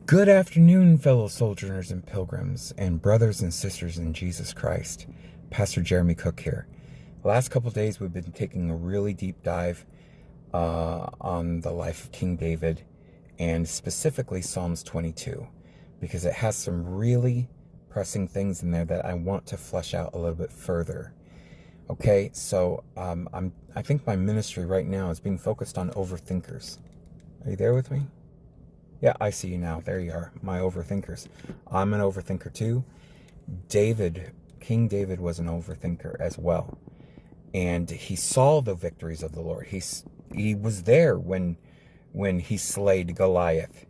Good afternoon, fellow sojourners and pilgrims, and brothers and sisters in Jesus Christ. Pastor Jeremy Cook here. The last couple of days, we've been taking a really deep dive on the life of King David, and specifically Psalms 22, because it has some really pressing things in there that I want to flesh out a little bit further. Okay, so I think my ministry right now is being focused on overthinkers. Are you there with me? Yeah, I see you now. There you are, my overthinkers. I'm an overthinker too. King David was an overthinker as well. And he saw the victories of the Lord. He was there when he slayed Goliath.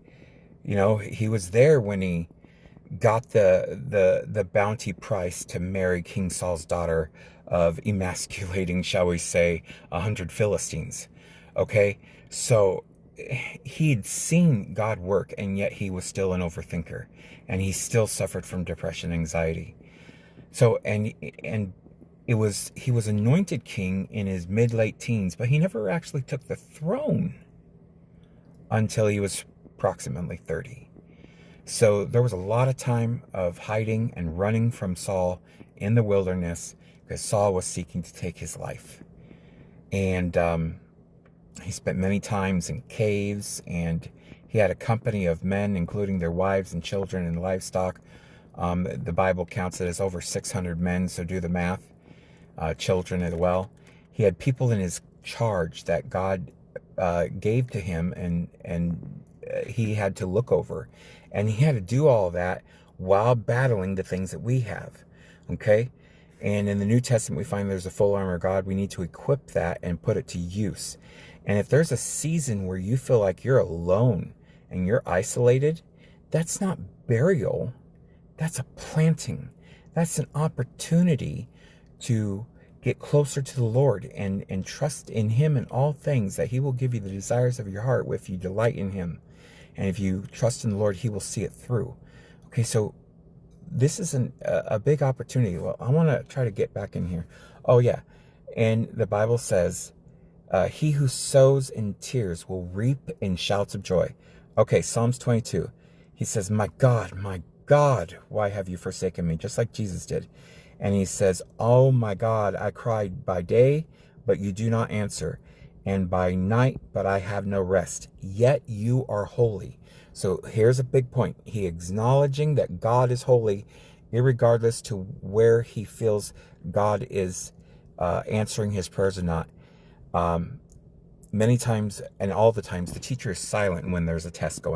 You know, he was there when he got the bounty price to marry King Saul's daughter, of emasculating, shall we say, 100 Philistines. Okay? So he'd seen God work, and yet he was still an overthinker, and he still suffered from depression, anxiety. So and he was anointed king in his mid-late teens, but he never actually took the throne until he was approximately 30. So there was a lot of time of hiding and running from Saul in the wilderness, because Saul was seeking to take his life. And he spent many times in caves, and he had a company of men, including their wives and children and livestock. The Bible counts it as over 600 men, so do the math. Children as well. He had people in his charge that God gave to him, and he had to look over. And he had to do all of that while battling the things that we have. Okay? And in the New Testament, we find there's a full armor of God. We need to equip that and put it to use. And if there's a season where you feel like you're alone and you're isolated, that's not burial. That's a planting. That's an opportunity to get closer to the Lord and trust in Him in all things, that He will give you the desires of your heart if you delight in Him. And if you trust in the Lord, He will see it through. Okay, so this is a big opportunity. Well, I want to try to get back in here. Oh, yeah. And the Bible says, he who sows in tears will reap in shouts of joy. Okay, Psalms 22. He says, my God, why have you forsaken me? Just like Jesus did. And he says, oh my God, I cried by day, but you do not answer, and by night, but I have no rest. Yet you are holy. So here's a big point. He acknowledging that God is holy, irregardless to where he feels God is answering his prayers or not. Many times, and all the times, the teacher is silent when there's a test going